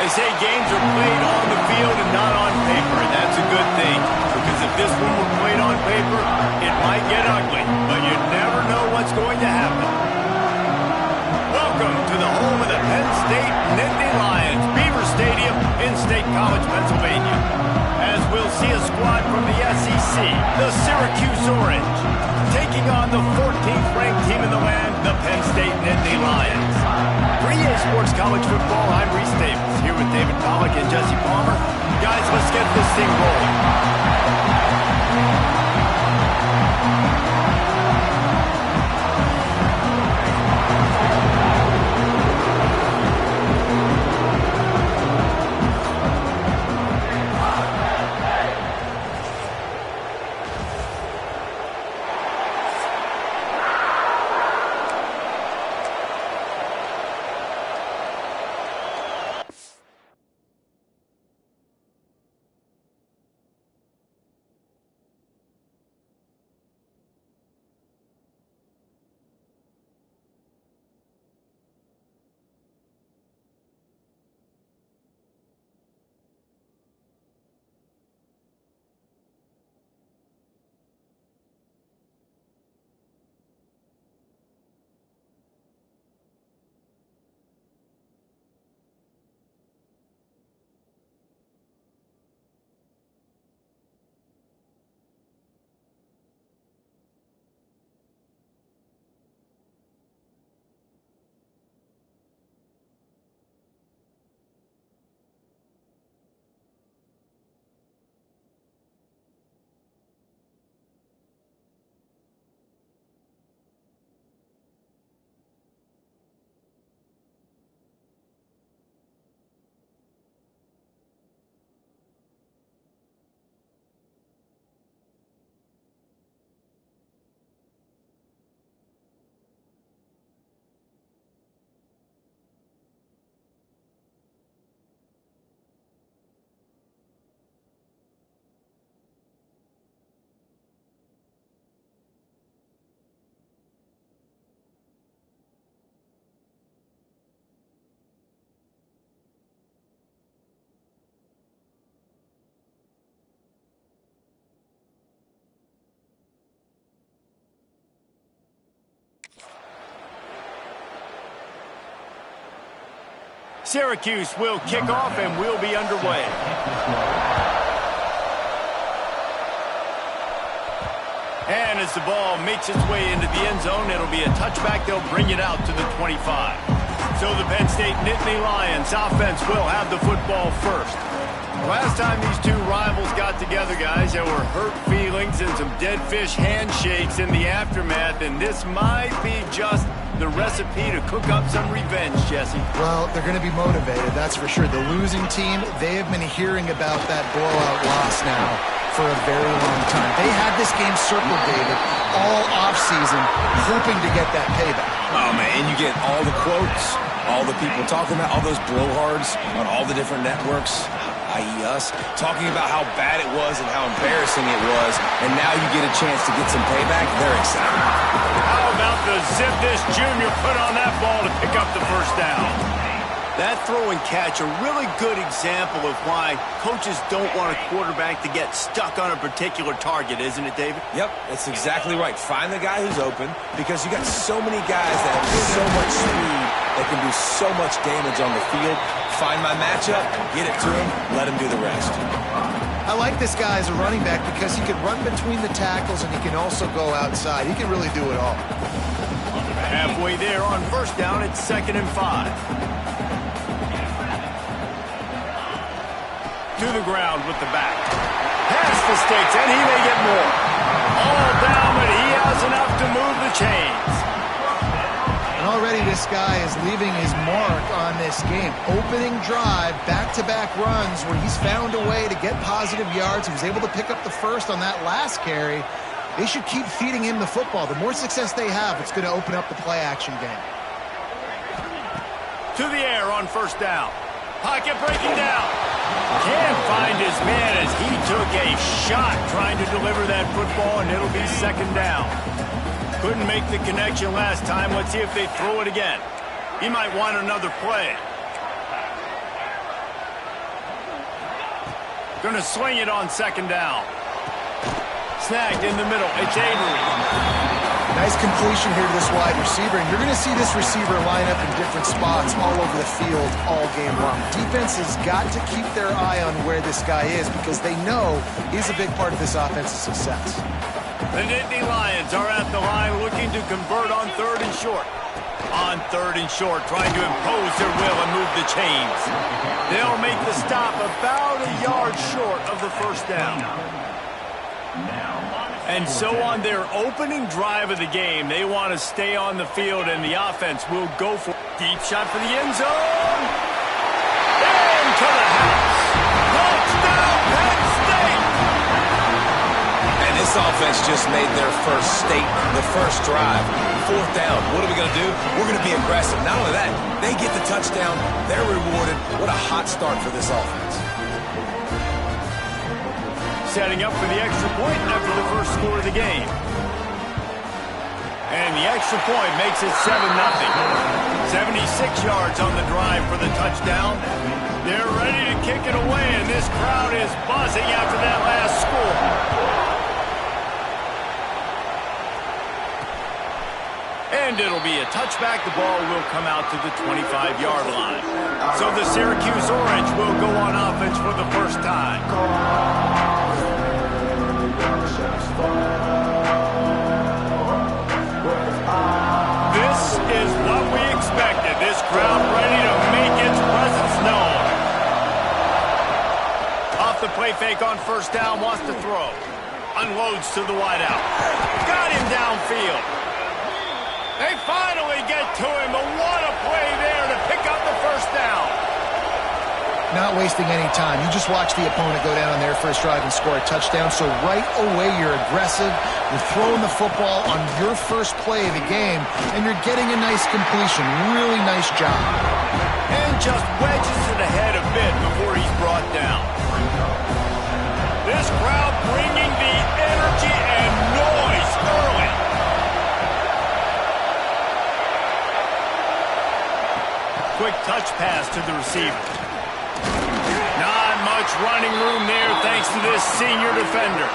They say games are played on the field and not on paper, and that's a good thing. Because if this one were played on paper, it might get ugly, but you never know what's going to happen. Welcome to the home of the Penn State Nittany Lions, Beaver Stadium in State College, Pennsylvania. As we'll see a squad from the SEC, the Syracuse Orange, taking on the 14th ranked team in the land, the Penn State Nittany Lions. For EA Sports College Football, I'm Reese Davis, here with David Pollack and Jesse Palmer. Guys, let's get this thing rolling. Syracuse will kick off and we'll be underway. And as the ball makes its way into the end zone, it'll be a touchback. They'll bring it out to the 25. So the Penn State Nittany Lions offense will have the football first. Last time these two rivals got together, guys, there were hurt feelings and some dead fish handshakes in the aftermath, and this might be just the recipe to cook up some revenge, Jesse. Well, they're going to be motivated, that's for sure. The losing team, they have been hearing about that blowout loss now for a very long time. They had this game circled, David, all offseason, hoping to get that payback. Oh, man, and you get all the quotes, all the people talking about, all those blowhards on all the different networks, i.e. us, talking about how bad it was and how embarrassing it was, and now you get a chance to get some payback. They're excited. How about the zip this junior put on that ball to pick up the first down? That throw and catch, a really good example of why coaches don't want a quarterback to get stuck on a particular target, isn't it, David? Yep, that's exactly right. Find the guy who's open, because you got so many guys that have so much speed that can do so much damage on the field. Find my matchup, get it to him, let him do the rest. I like this guy as a running back because he can run between the tackles and he can also go outside. He can really do it all. Halfway there on first down, it's 2nd and 5. To the ground with the back. Has the stakes, and he may get more. All down, but he has enough to move the chains. And already this guy is leaving his mark on this game. Opening drive, back-to-back runs where he's found a way to get positive yards. He was able to pick up the first on that last carry. They should keep feeding him the football. The more success they have, it's going to open up the play-action game. To the air on first down. Pocket breaking down. Can't find his man as he took a shot trying to deliver that football, and it'll be 2nd down. Couldn't make the connection last time. Let's see if they throw it again. He might want another play. Going to swing it on second down. Snagged in the middle. It's Avery. Nice completion here to this wide receiver, and you're going to see this receiver line up in different spots all over the field all game long. Defense has got to keep their eye on where this guy is because they know he's a big part of this offense's success. The Nittany Lions are at the line looking to convert on 3rd and short. On 3rd and short, trying to impose their will and move the chains. They'll make the stop about a yard short of the first down. And so on their opening drive of the game, they want to stay on the field, and the offense will go for deep shot for the end zone. Into the house. Touchdown, Penn State. And this offense just made their first statement, the first drive. 4th down. What are we going to do? We're going to be aggressive. Not only that, they get the touchdown. They're rewarded. What a hot start for this offense. Setting up for the extra point after the first score of the game. And the extra point makes it 7-0. 76 yards on the drive for the touchdown. They're ready to kick it away, and this crowd is buzzing after that last score. And it'll be a touchback. The ball will come out to the 25-yard line. So the Syracuse Orange will go on offense for the first time. This is what we expected. This crowd ready to make its presence known. Off the play fake on first down, wants to throw. Unloads to the wideout. Got him downfield. They finally get to him, but what a play there to pick up the first down. Not wasting any time. You just watch the opponent go down on their first drive and score a touchdown. So right away, you're aggressive. You're throwing the football on your first play of the game, and you're getting a nice completion. Really nice job. And just wedges it ahead a bit before he's brought down. This crowd bringing the energy and noise early. Quick touch pass to the receiver. Not much running room there thanks to this senior defender.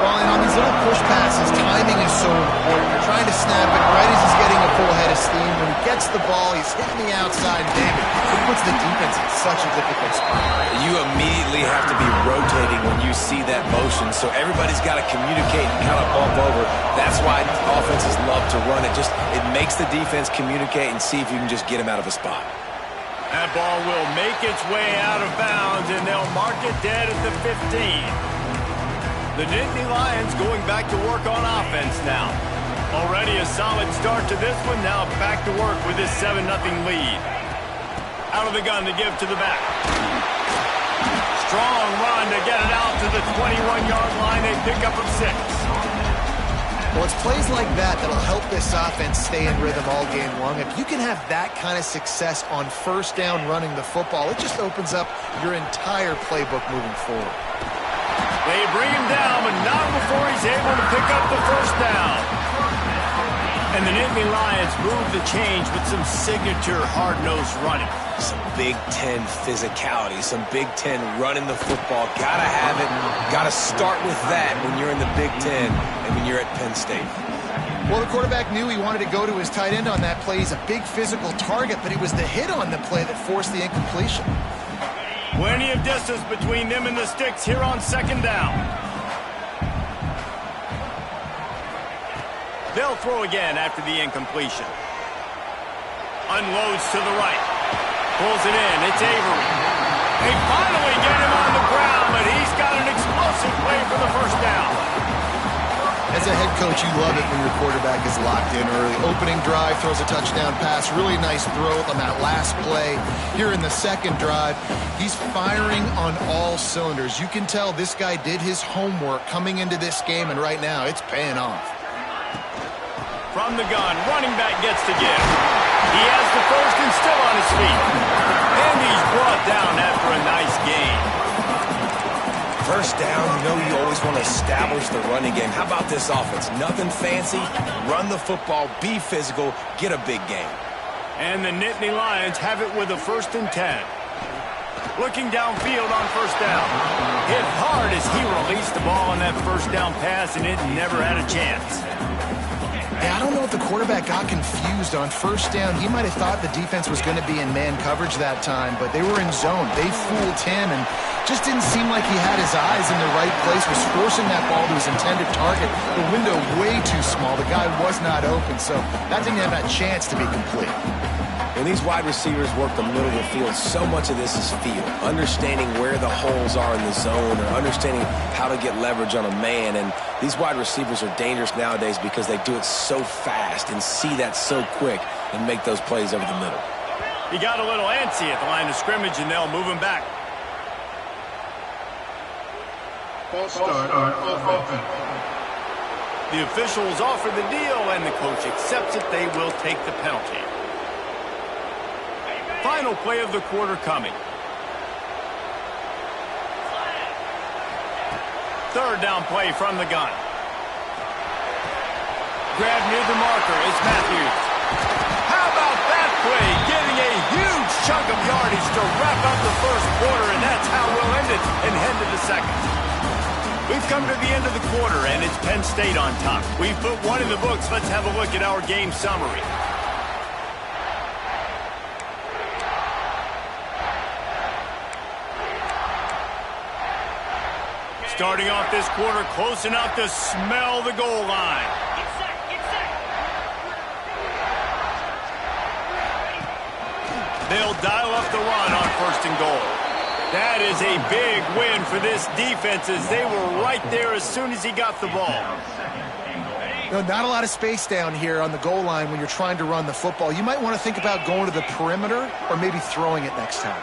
Well, and on these little push passes, timing is so important. You're trying to snap it right as he's getting a full head of steam. When he gets the ball, he's hitting the outside. David, it puts the defense in such a difficult spot. You immediately have to be rotating when you see that motion, so everybody's got to communicate and kind of bump over. That's why offenses love to run it. It makes the defense communicate and see if you can just get him out of a spot. That ball will make its way out of bounds, and they'll mark it dead at the 15. The Nittany Lions going back to work on offense now. Already a solid start to this one. Now back to work with this 7-0 lead. Out of the gun to give to the back. Strong run to get it out to the 21-yard line. They pick up of 6. Well, it's plays like that that'll help this offense stay in rhythm all game long. If you can have that kind of success on first down running the football, it just opens up your entire playbook moving forward. They bring him down, but not before he's able to pick up the first down. And the Nittany Lions move the change with some signature hard-nosed running. Some Big Ten physicality, some Big Ten running the football. Gotta have it. Gotta start with that when you're in the Big Ten and when you're at Penn State. Well, the quarterback knew he wanted to go to his tight end on that play. He's a big physical target, but it was the hit on the play that forced the incompletion. Plenty of distance between them and the sticks here on second down. They'll throw again after the incompletion. Unloads to the right. Pulls it in. It's Avery. They finally get him on the ground, but he's got an explosive play for the first down. As a head coach, you love it when your quarterback is locked in early. Opening drive, throws a touchdown pass. Really nice throw on that last play. Here in the second drive, he's firing on all cylinders. You can tell this guy did his homework coming into this game, and right now it's paying off. From the gun, running back gets to give. He has the first and still on his feet. And he's brought down after a nice gain. First down, you always want to establish the running game. How about this offense? Nothing fancy. Run the football, be physical, get a big gain. And the Nittany Lions have it with a 1st and 10. Looking downfield on first down. Hit hard as he released the ball on that first down pass, and it never had a chance. Yeah, I don't know if the quarterback got confused on first down. He might have thought the defense was going to be in man coverage that time, but they were in zone. They fooled him and just didn't seem like he had his eyes in the right place, was forcing that ball to his intended target. The window way too small. The guy was not open, so that didn't have that chance to be complete. When these wide receivers work the middle of the field, so much of this is feel. Understanding where the holes are in the zone or understanding how to get leverage on a man. And these wide receivers are dangerous nowadays because they do it so fast and see that so quick and make those plays over the middle. He got a little antsy at the line of scrimmage, and they'll move him back. False start on offense. The officials offer the deal, and the coach accepts it. They will take the penalty. Final play of the quarter coming. Third down play from the gun. Grab near the marker is Matthews. How about that play? Getting a huge chunk of yardage to wrap up the first quarter, and that's how we'll end it and head to the second. We've come to the end of the quarter, and it's Penn State on top. We've put one in the books. Let's have a look at our game summary. Starting off this quarter, close enough to smell the goal line. Get set, get set. They'll dial up the run on first and goal. That is a big win for this defense as they were right there as soon as he got the ball. Not a lot of space down here on the goal line when you're trying to run the football. You might want to think about going to the perimeter or maybe throwing it next time.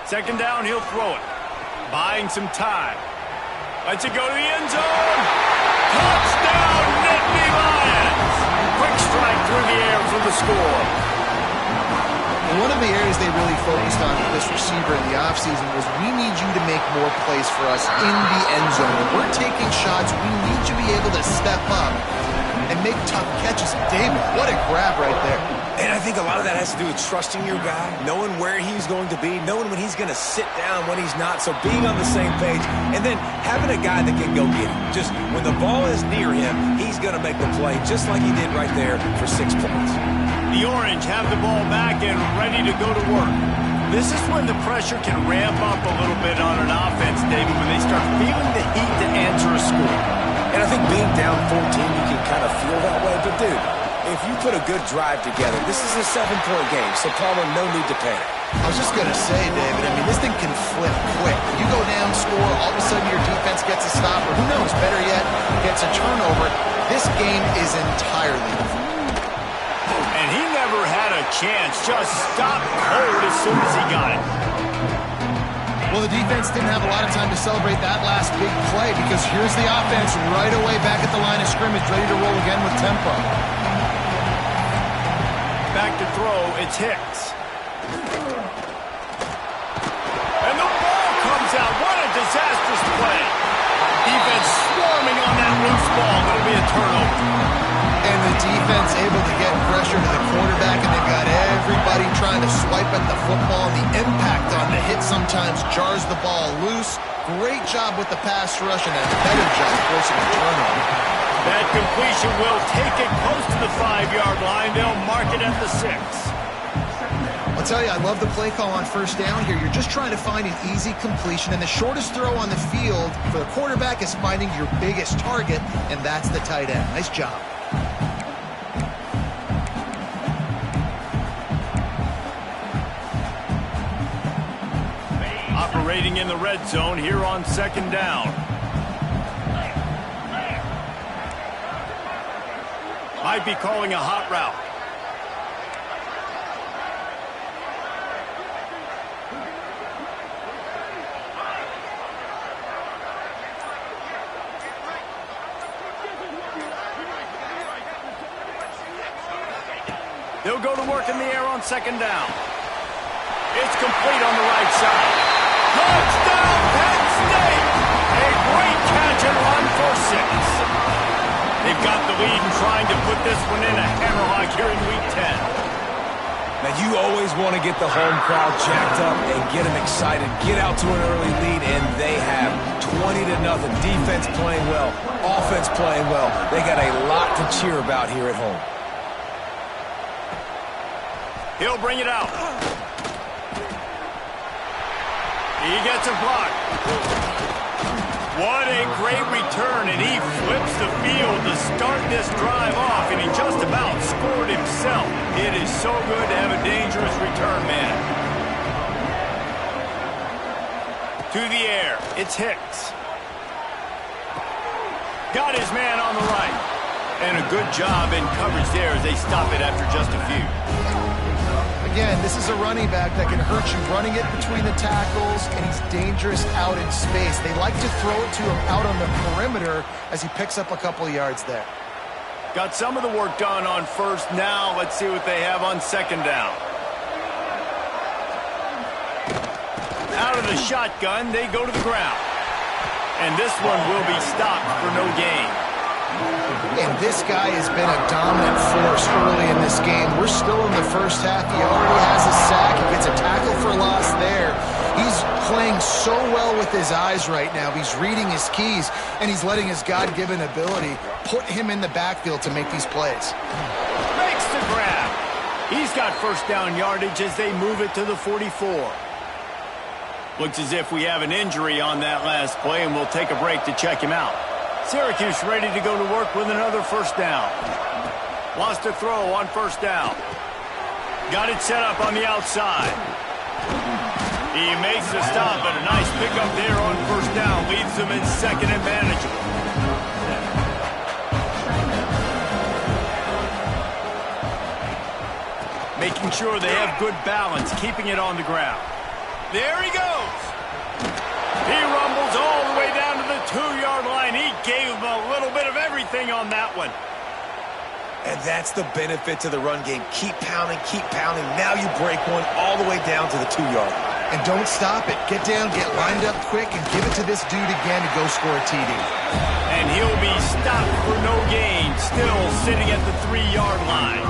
Second down, he'll throw it. Buying some time. Lets it go to the end zone. Touchdown, Nittany Lions! Quick strike through the air for the score. One of the areas they really focused on with this receiver in the offseason was we need you to make more plays for us in the end zone. When we're taking shots, we need you to be able to step up and make tough catches. David, what a grab right there. And I think a lot of that has to do with trusting your guy, knowing where he's going to be, knowing when he's going to sit down, when he's not. So being on the same page, and then having a guy that can go get him. Just when the ball is near him, he's going to make the play just like he did right there for 6 points. The Orange have the ball back and ready to go to work. This is when the pressure can ramp up a little bit on an offense, David, when they start feeling the heat to answer a score. And I think being down 14, you can kind of feel that way. But, dude, if you put a good drive together, this is a 7-point game, so Palmer, no need to panic. I was just going to say, David, I mean, this thing can flip quick. You go down, score, all of a sudden your defense gets a stop, or who knows, better yet, gets a turnover. This game is entirely different. And he never had a chance, just stopped cold as soon as he got it. Well, the defense didn't have a lot of time to celebrate that last big play because here's the offense right away back at the line of scrimmage, ready to roll again with tempo. Back to throw, it's Hicks. And the ball comes out. What a disastrous play. Defense swarming on that loose ball. It'll be a turnover. And the defense able to get pressure to the quarterback, and they've got everybody trying to swipe at the football. The impact on the hit sometimes jars the ball loose. Great job with the pass rush, and a better job forcing a turnover. That completion will take it close to the 5-yard line. They'll mark it at the 6. I'll tell you, I love the play call on first down here. You're just trying to find an easy completion, and the shortest throw on the field for the quarterback is finding your biggest target, and that's the tight end. Nice job. Operating in the red zone here on second down. Might be calling a hot route. They'll go to work in the air on second down. It's complete on the right side. Touchdown, Penn State! A great catch and run for 6. They've got the lead and trying to put this one in a hammerlock here in Week 10. Now, You always want to get the home crowd jacked up and get them excited, get out to an early lead, and they have 20-0. Defense playing well, offense playing well. They got a lot to cheer about here at home. He'll bring it out. He gets a block. What a great return, and he flips the field to start this drive off, and he just about scored himself. It is so good to have a dangerous return man. To the air, it's Hicks. Got his man on the right. And a good job in coverage there as they stop it after just a few. Again, this is a running back that can hurt you running it between the tackles, and he's dangerous out in space. They like to throw it to him out on the perimeter as he picks up a couple of yards there. Got some of the work done on first. Now let's see what they have on second down. Out of the shotgun, they go to the ground. And this one will be stopped for no gain. And this guy has been a dominant force early in this game. We're still in the first half. He already has a sack. He gets a tackle for loss there. He's playing so well with his eyes right now. He's reading his keys, and he's letting his God-given ability put him in the backfield to make these plays. Makes the grab. He's got first down yardage as they move it to the 44. Looks as if we have an injury on that last play, and we'll take a break to check him out. Syracuse ready to go to work with another first down. Wants to throw on first down. Got it set up on the outside. He makes the stop, but a nice pickup there on first down. Leaves them in second and manageable. Making sure they have good balance, keeping it on the ground. There he goes. He rumbles all the way down to the 2-yard line. He gave him a little bit of everything on that one. And that's the benefit to the run game. Keep pounding, keep pounding. Now you break one all the way down to the 2-yard line. And don't stop it. Get down, get lined up quick, and give it to this dude again to go score a TD. And he'll be stopped for no gain, still sitting at the 3-yard line.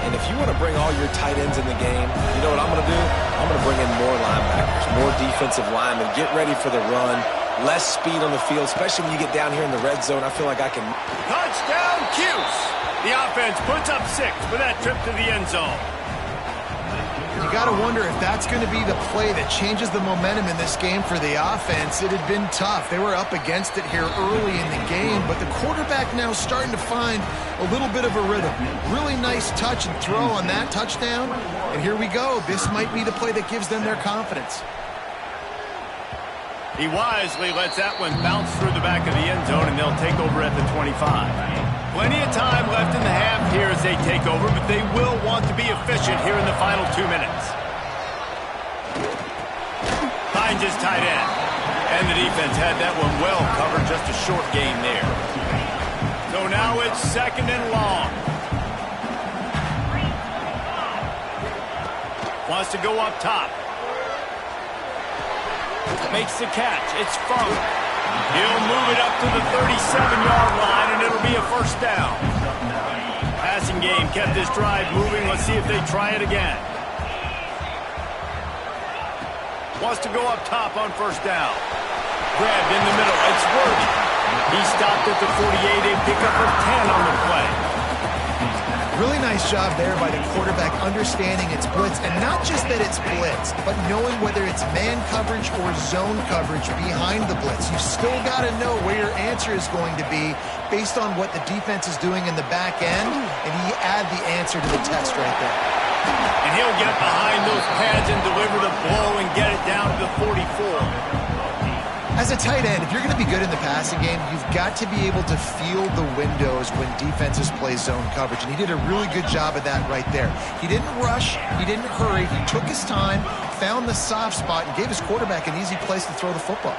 And if you want to bring all your tight ends in the game, you know what I'm going to do? I'm going to bring in more linebackers, more defensive linemen, get ready for the run, less speed on the field, especially when you get down here in the red zone. I feel like I can... Touchdown, Cuse! The offense puts up 6 for that trip to the end zone. You got to wonder if that's going to be the play that changes the momentum in this game for the offense. It had been tough. They were up against it here early in the game, but the quarterback now starting to find a little bit of a rhythm. Really nice touch and throw on that touchdown. And here we go. This might be the play that gives them their confidence. He wisely lets that one bounce through the back of the end zone, and they'll take over at the 25. Plenty of time left in the half here as they take over, but they will want to be efficient here in the final 2 minutes. Finds his tight end. And the defense had that one well covered, just a short gain there. So now it's second and long. Wants to go up top. Makes the catch. It's Funk. He'll move it up to the 37-yard line, and it'll be a first down. Passing game kept this drive moving. Let's see if they try it again. Wants to go up top on first down. Grabbed in the middle. It's Worthy. He stopped at the 48. A pickup of 10 on the play. Really nice job there by the quarterback understanding it's blitz, and not just that it's blitz, but knowing whether it's man coverage or zone coverage behind the blitz. You still got to know where your answer is going to be based on what the defense is doing in the back end, and he add the answer to the test right there. And he'll get behind those pads and deliver the blow and get it down to the 44. As a tight end, if you're going to be good in the passing game, you've got to be able to feel the windows when defenses play zone coverage. And he did a really good job of that right there. He didn't rush. He didn't hurry. He took his time, found the soft spot, and gave his quarterback an easy place to throw the football.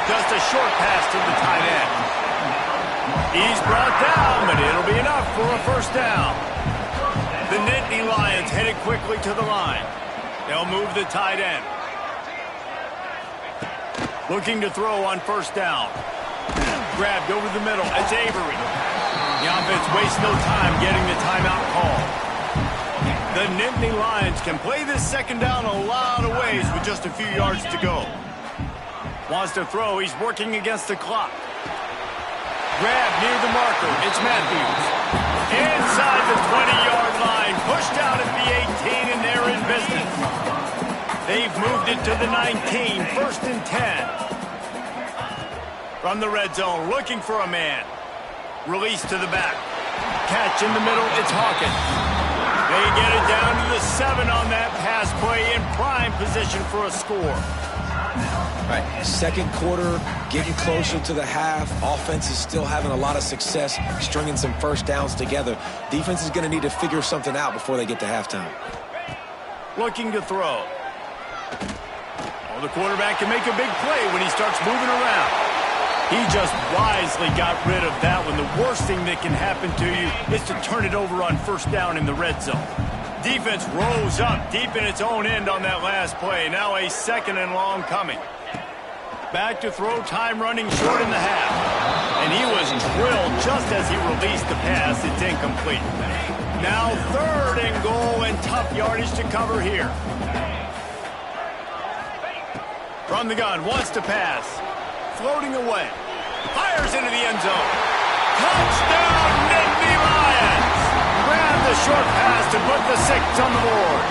Just a short pass to the tight end. He's brought down, but it'll be enough for a first down. The Nittany Lions headed quickly to the line. They'll move the tight end. Looking to throw on first down. Grabbed over the middle. It's Avery. The offense wastes no time getting the timeout call. The Nittany Lions can play this second down a lot of ways with just a few yards to go. Wants to throw. He's working against the clock. Grab near the marker. It's Matthews. Inside the 20-yard line. Pushed out at the 18, and they're in business. They've moved it to the 19. 1st and 10. From the red zone, looking for a man. Release to the back. Catch in the middle. It's Hawkins. They get it down to the 7 on that pass play, in prime position for a score. All right, second quarter, getting closer to the half. Offense is still having a lot of success stringing some first downs together. Defense is going to need to figure something out before they get to halftime. Looking to throw. Well, the quarterback can make a big play when he starts moving around. He just wisely got rid of that one. The worst thing that can happen to you is to turn it over on first down in the red zone. Defense rose up deep in its own end on that last play. Now a 2nd and long coming. Back to throw, time running short in the half. And he was drilled just as he released the pass. It's incomplete. Now 3rd and goal, and tough yardage to cover here. From the gun, wants to pass. Floating away. Fires into the end zone. Touchdown, Nittany Lions! Grab the short pass to put the 6 on the board.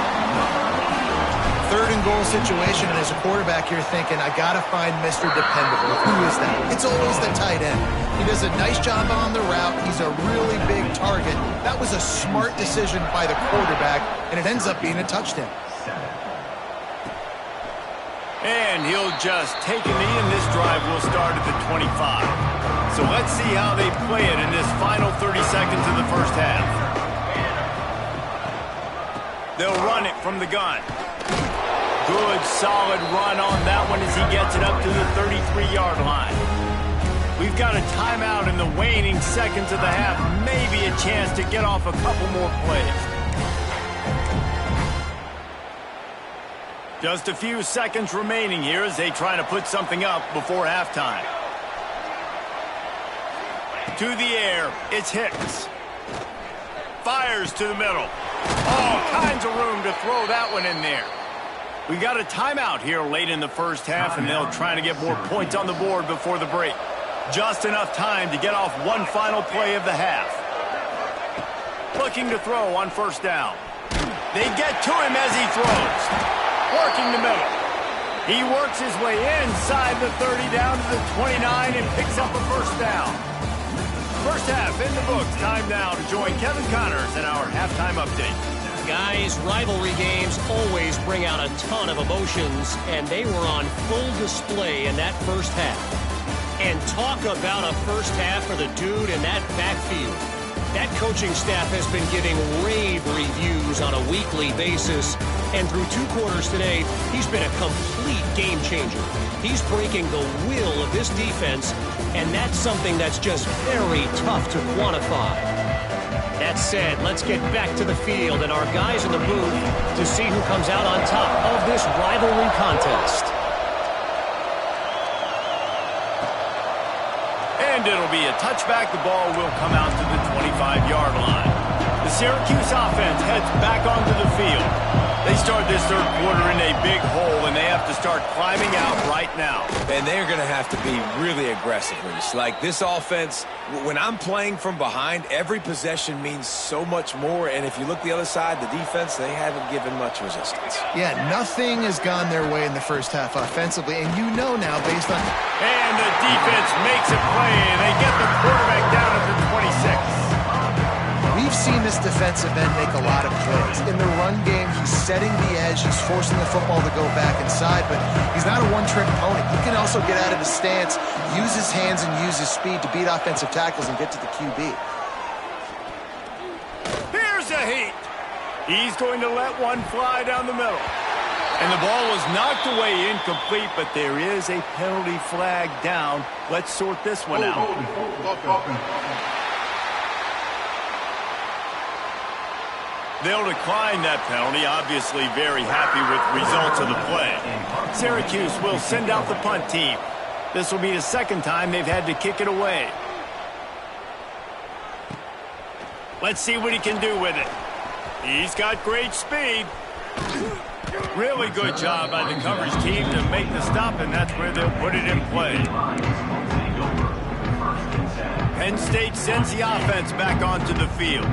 3rd and goal situation, and as a quarterback, you're thinking, I got to find Mr. Dependable. Who is that? It's always the tight end. He does a nice job on the route. He's a really big target. That was a smart decision by the quarterback, and it ends up being a touchdown. And he'll just take a knee, and this drive will start at the 25. So let's see how they play it in this final 30 seconds of the first half. They'll run it from the gun. Good, solid run on that one as he gets it up to the 33-yard line. We've got a timeout in the waning seconds of the half. Maybe a chance to get off a couple more plays. Just a few seconds remaining here as they try to put something up before halftime. To the air, it's Hicks. Fires to the middle. All kinds of room to throw that one in there. We got a timeout here late in the first half, and they'll try to get more points on the board before the break. Just enough time to get off one final play of the half. Looking to throw on first down. They get to him as he throws. Working the middle. He works his way inside the 30 down to the 29 and picks up a first down. First half in the books. Time now to join Kevin Connors in our halftime update. Guys, rivalry games always bring out a ton of emotions, and they were on full display in that first half. And talk about a first half for the dude in that backfield. That coaching staff has been giving rave reviews on a weekly basis, and through 2 quarters today, he's been a complete game changer. He's breaking the will of this defense, and that's something that's just very tough to quantify. That said, let's get back to the field and our guys in the booth to see who comes out on top of this rivalry contest. And it'll be a touchback. The ball will come out to the 25-yard line. The Syracuse offense heads back onto the field. They start this third quarter in a big hole, and they have to start climbing out right now. And they're going to have to be really aggressive, Reese. Like, this offense, when I'm playing from behind, every possession means so much more. And if you look the other side, the defense, they haven't given much resistance. Yeah, nothing has gone their way in the first half offensively, and you know now based on... And the defense makes a play, and they get the quarterback down at the 26. We've seen this defensive end make a lot of plays. In the run game, he's setting the edge. He's forcing the football to go back inside, but he's not a one-trick pony. He can also get out of his stance, use his hands, and use his speed to beat offensive tackles and get to the QB. Here's a heat. He's going to let one fly down the middle. And the ball was knocked away incomplete, but there is a penalty flag down. Let's sort this one out. They'll decline that penalty, obviously very happy with the results of the play. Syracuse will send out the punt team. This will be the second time they've had to kick it away. Let's see what he can do with it. He's got great speed. Really good job by the coverage team to make the stop, and that's where they'll put it in play. Penn State sends the offense back onto the field.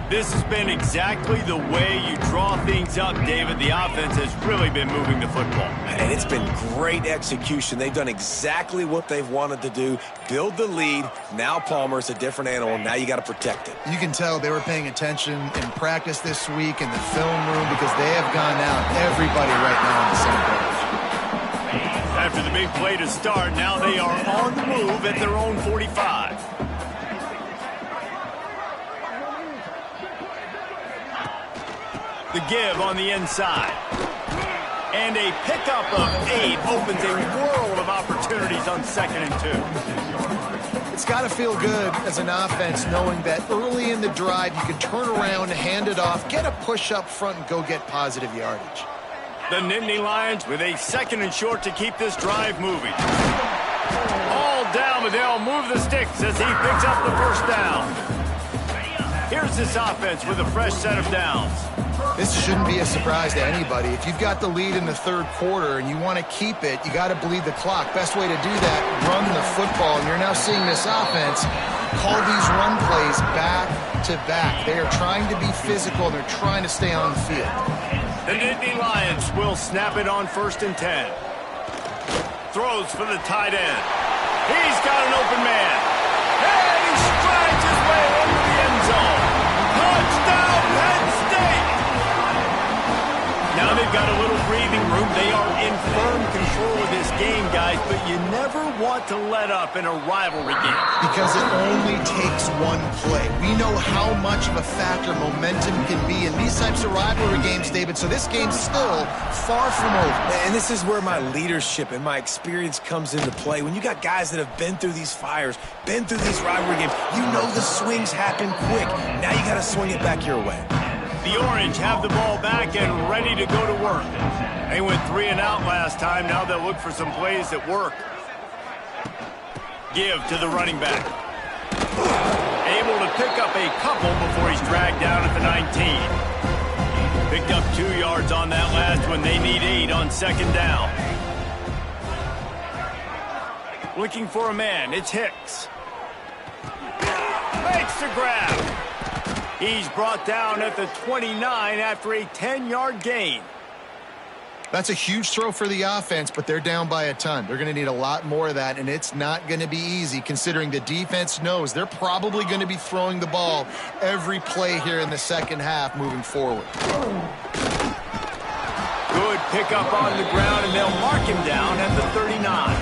This has been exactly the way you draw things up, David. The offense has really been moving the football. And it's been great execution. They've done exactly what they've wanted to do. Build the lead. Now Palmer's a different animal. Now you got to protect it. You can tell they were paying attention in practice this week in the film room because they have gone out everybody right now on the same page. After the big play to start, now they are on the move at their own 45. The give on the inside. And a pickup of 8 opens a world of opportunities on 2nd and 2. It's got to feel good as an offense knowing that early in the drive you can turn around, hand it off, get a push up front, and go get positive yardage. The Nittany Lions with a 2nd and short to keep this drive moving. All down, but they'll move the sticks as he picks up the first down. Here's this offense with a fresh set of downs. This shouldn't be a surprise to anybody. If you've got the lead in the 3rd quarter and you want to keep it, you got to bleed the clock. Best way to do that, run the football. And you're now seeing this offense call these run plays back to back. They are trying to be physical. They're trying to stay on the field. The Nittany Lions will snap it on 1st and 10. Throws for the tight end. He's got an open man. And he strides his way into the end zone. Touchdown, Penn State! Now they've got a little breathing room. They are in firm control of this game, guys, but you never want to let up in a rivalry game. Because it only takes one play. We know how much of a factor momentum can be in these types of rivalry games, David, so this game's still far from over. And this is where my leadership and my experience comes into play. When you got guys that have been through these fires, been through these rivalry games, you know the swings happen quick. Now you got to swing it back your way. The Orange have the ball back and ready to go to work. They went 3 and out last time. Now they'll look for some plays that work. Give to the running back. Able to pick up a couple before he's dragged down at the 19. Picked up 2 yards on that last one. They need 8 on 2nd down. Looking for a man. It's Hicks. Makes the grab. He's brought down at the 29 after a 10-yard gain. That's a huge throw for the offense, but they're down by a ton. They're going to need a lot more of that, and it's not going to be easy considering the defense knows they're probably going to be throwing the ball every play here in the 2nd half moving forward. Good pickup on the ground, and they'll mark him down at the 39.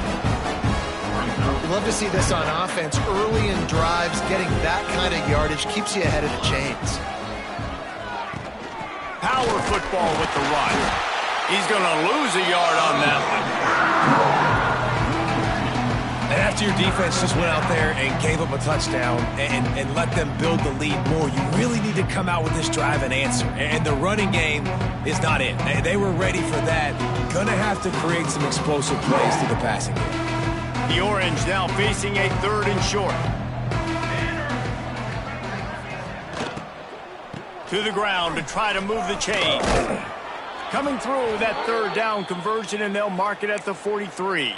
You love to see this on offense. Early in drives, getting that kind of yardage keeps you ahead of the chains. Power football with the run. He's going to lose a yard on that one. And after your defense just went out there and gave up a touchdown and let them build the lead more, you really need to come out with this drive and answer. And the running game is not it. They were ready for that. Going to have to create some explosive plays through the passing game. The Orange now facing a 3rd and short. To the ground to try to move the chain. Coming through that 3rd down conversion, and they'll mark it at the 43.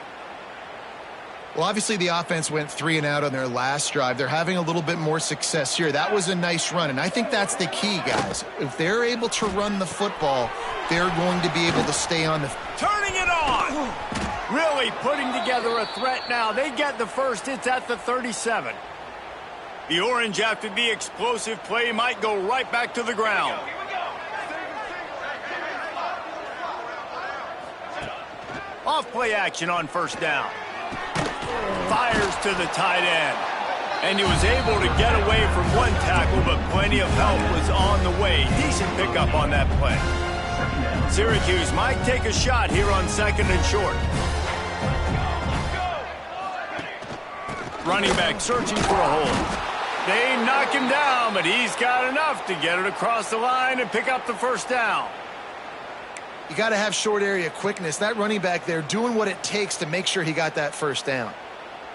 Well, obviously the offense went 3 and out on their last drive. They're having a little bit more success here. That was a nice run, and I think that's the key, guys. If they're able to run the football, they're going to be able to stay on the... Turning it on! Really putting together a threat now. They get the first. It's at the 37. The Orange, after the explosive play, might go right back to the ground. Off play action on 1st down. Fires to the tight end. And he was able to get away from one tackle, but plenty of help was on the way. Decent pickup on that play. Syracuse might take a shot here on 2nd and short. Running back searching for a hole. They knock him down, but he's got enough to get it across the line and pick up the 1st down. You got to have short area quickness. That running back there doing what it takes to make sure he got that 1st down.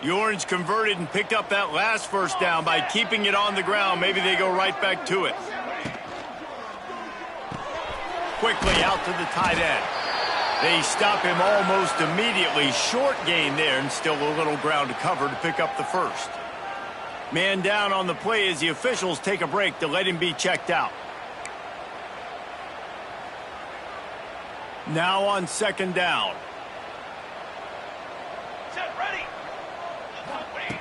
The Orange converted and picked up that last first down by keeping it on the ground. Maybe they go right back to it. Quickly out to the tight end. They stop him almost immediately. Short gain there, and still a little ground to cover to pick up the first. Man down on the play as the officials take a break to let him be checked out. Now on second down.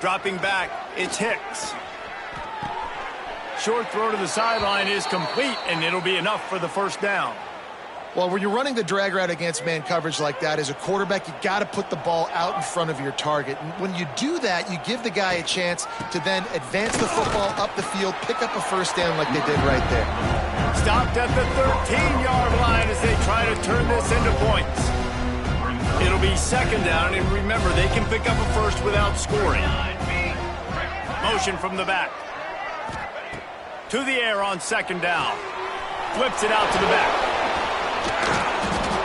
Dropping back, it's Hicks. Short throw to the sideline is complete, and it'll be enough for the first down. Well, when you're running the drag route against man coverage like that, as a quarterback, you got to put the ball out in front of your target. And when you do that, you give the guy a chance to then advance the football up the field, pick up a first down like they did right there. Stopped at the 13-yard line as they try to turn this into points. It'll be second down, and remember, they can pick up a first without scoring. Motion from the back. To the air on second down. Flips it out to the back.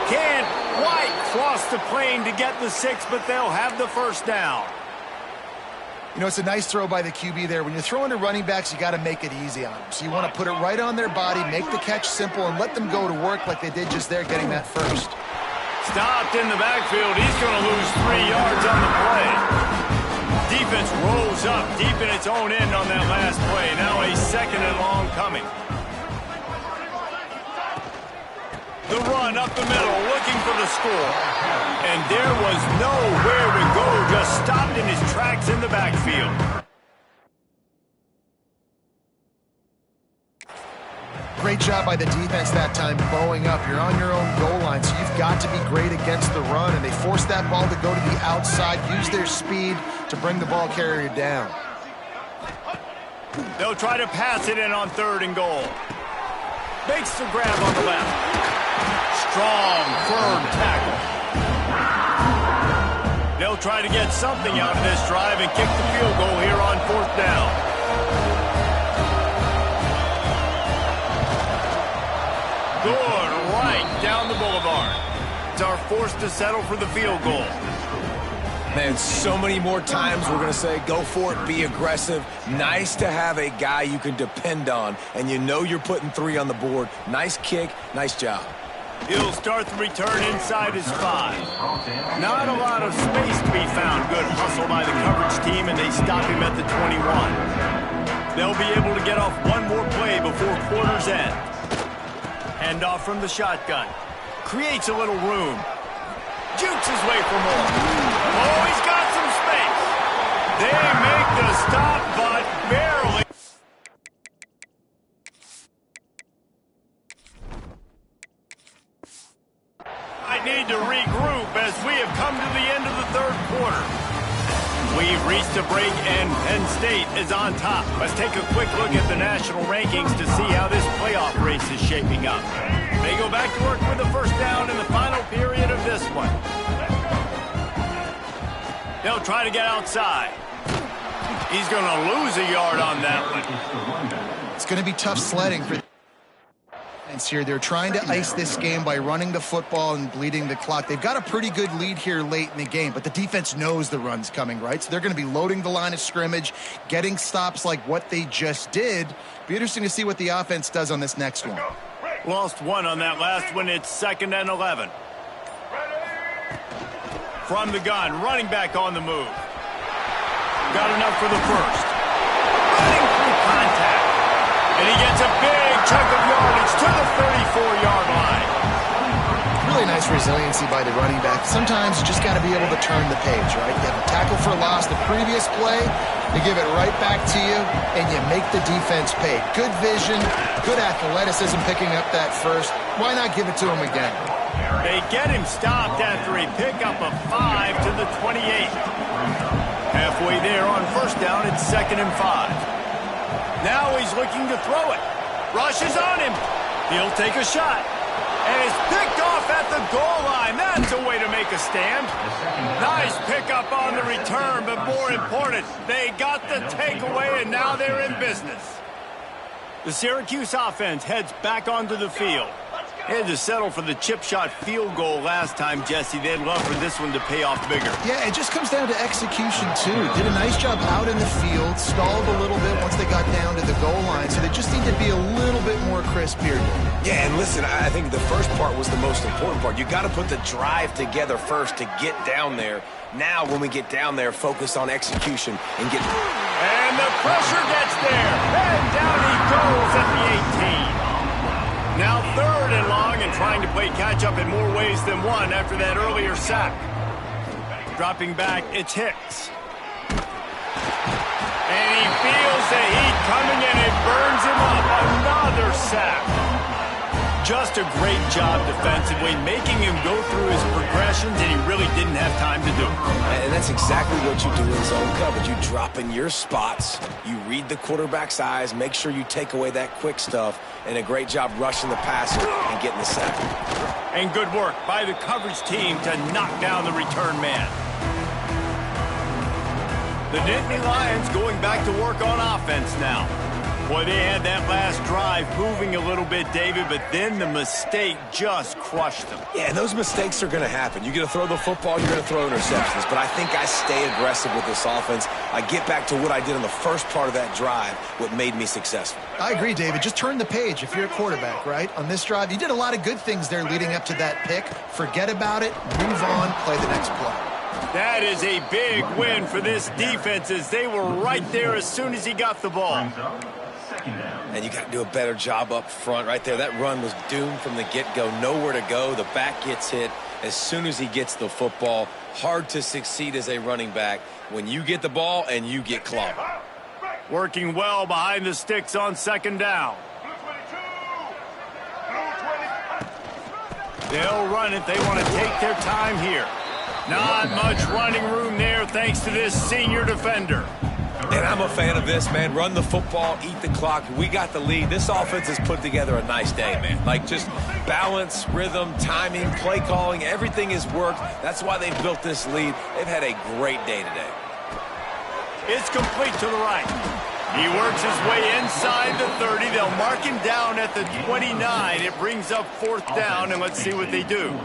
Can't quite cross the plane to get the 6, but they'll have the first down. You know, it's a nice throw by the QB there. When you're throwing to running backs, you got to make it easy on them. So you want to put it right on their body, make the catch simple, and let them go to work like they did just there, getting that first. Stopped in the backfield. He's going to lose 3 yards on the play. Defense rolls up deep in its own end on that last play. Now a second and long coming. The run up the middle, looking for the score. And there was nowhere to go, just stopped in his tracks in the backfield. Great job by the defense that time, bowing up. You're on your own goal line, so you've got to be great against the run. And they forced that ball to go to the outside, use their speed to bring the ball carrier down. They'll try to pass it in on third and goal. Makes the grab on the left. Strong, firm tackle. They'll try to get something out of this drive and kick the field goal here on fourth down. Good, right down the boulevard. It's our forced to settle for the field goal. Man, so many more times we're going to say, go for it, be aggressive. Nice to have a guy you can depend on, and you know you're putting 3 on the board. Nice kick, nice job. He'll start the return inside his 5. Not a lot of space to be found. Good hustle by the coverage team, and they stop him at the 21. They'll be able to get off one more play before quarter's end. Handoff from the shotgun. Creates a little room. Jukes his way for more. Oh, he's got some space. They make the stop, but barely. I need to regroup as we have come to the end of the third quarter. We've reached a break, and Penn State is on top. Let's take a quick look at the national rankings to see how this playoff race is shaping up. They go back to work with the first down in the final period of this one. They'll try to get outside. He's going to lose a yard on that one. It's going to be tough sledding for here. They're trying to ice this game by running the football and bleeding the clock. They've got a pretty good lead here late in the game, but the defense knows the run's coming, right? So they're going to be loading the line of scrimmage, getting stops like what they just did. Be interesting to see what the offense does on this next one. Lost 1 on that last one. It's 2nd and 11. From the gun, running back on the move. Got enough for the first. Running through contact. And he gets a big chunk of yardage to the 34-yard line. Really nice resiliency by the running back. Sometimes you just got to be able to turn the page, right? You have a tackle for loss the previous play, they give it right back to you, and you make the defense pay. Good vision, good athleticism picking up that first. Why not give it to him again? They get him stopped after a pickup of 5 to the 28. Halfway there on first down, it's 2nd and 5. Now he's looking to throw it. Rushes on him. He'll take a shot. And it's picked off at the goal line. That's a way to make a stand. Nice pickup on the return, but more important, they got the takeaway, and now they're in business. The Syracuse offense heads back onto the field. They had to settle for the chip shot field goal last time, Jesse. They'd love for this one to pay off bigger. Yeah, it just comes down to execution, too. Did a nice job out in the field, stalled a little bit once they got down to the goal line, so they just need to be a little bit more crisp here. Yeah, and listen, I think the first part was the most important part. You got to put the drive together first to get down there. Now, when we get down there, focus on execution and get... And the pressure gets there. And down he goes at the 18. Now 3rd and long and trying to play catch-up in more ways than one after that earlier sack. Dropping back, it's Hicks. And he feels the heat coming and it burns him up. Another sack. Just a great job defensively, making him go through his progressions, and he really didn't have time to do it. And that's exactly what you do in zone coverage. You drop in your spots, you read the quarterback's eyes, make sure you take away that quick stuff, and a great job rushing the passer and getting the sack. And good work by the coverage team to knock down the return man. The Nittany Lions going back to work on offense now. Boy, they had that last drive moving a little bit, David, but then the mistake just crushed them. Yeah, and those mistakes are going to happen. You're going to throw the football, you're going to throw interceptions, but I think I stay aggressive with this offense. I get back to what I did in the first part of that drive, what made me successful. I agree, David. Just turn the page if you're a quarterback, right? On this drive, you did a lot of good things there leading up to that pick. Forget about it, move on, play the next play. That is a big win for this defense as they were right there as soon as he got the ball. And you got to do a better job up front right there. That run was doomed from the get-go. Nowhere to go. The back gets hit as soon as he gets the football. Hard to succeed as a running back when you get the ball and you get clobbered. Working well behind the sticks on 2nd down. They'll run it. They want to take their time here. Not much running room there thanks to this senior defender. And I'm a fan of this, man. Run the football, eat the clock. We got the lead. This offense has put together a nice day, man. Like just balance, rhythm, timing, play calling, everything has worked. That's why they've built this lead. They've had a great day today. It's complete to the right. He works his way inside the 30. They'll mark him down at the 29. It brings up 4th down, and let's see what they do.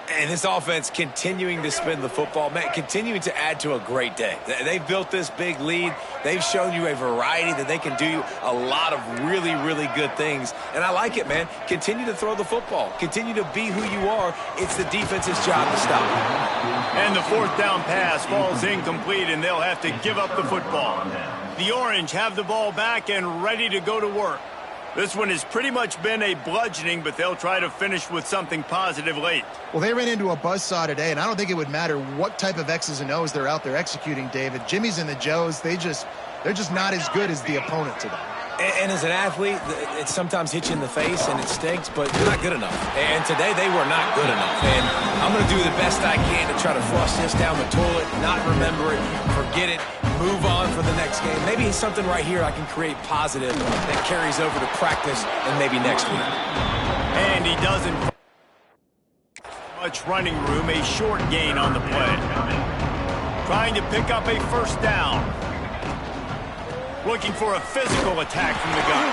And this offense continuing to spin the football, man, continuing to add to a great day. They've built this big lead. They've shown you a variety that they can do a lot of really, really good things. And I like it, man. Continue to throw the football. Continue to be who you are. It's the defense's job to stop you. And the 4th down pass falls incomplete, and they'll have to give up the football. The Orange have the ball back and ready to go to work. This one has pretty much been a bludgeoning, but they'll try to finish with something positive late. Well, they ran into a buzzsaw today, and I don't think it would matter what type of X's and O's they're out there executing, David. Jimmy's and the Joes, they're just not as good as the opponent today. And as an athlete, it sometimes hits you in the face and it stinks, but you're not good enough. And today they were not good enough. And I'm going to do the best I can to try to flush this down the toilet, not remember it, forget it, move on for the next game. Maybe something right here I can create positive that carries over to practice and maybe next week. And he doesn't much running room, a short gain on the play. Trying to pick up a 1st down. Looking for a physical attack from the gun.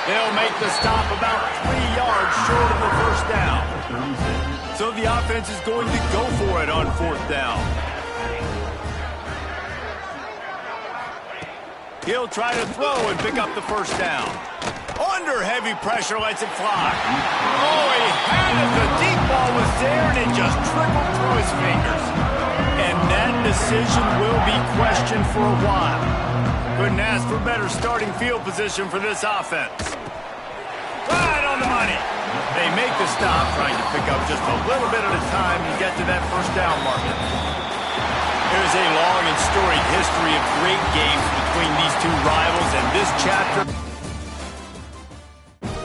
They'll make the stop about 3 yards short of the 1st down. So the offense is going to go for it on 4th down. He'll try to throw and pick up the 1st down. Under heavy pressure, lets it fly. Oh, he had it. The deep ball was there, and it just trickled through his fingers. And that decision will be questioned for a while. Couldn't ask for better starting field position for this offense. Right on the money. They make the stop, trying to pick up just a little bit at a time and get to that 1st down marker. There's a long and storied history of great games between these two rivals, and this chapter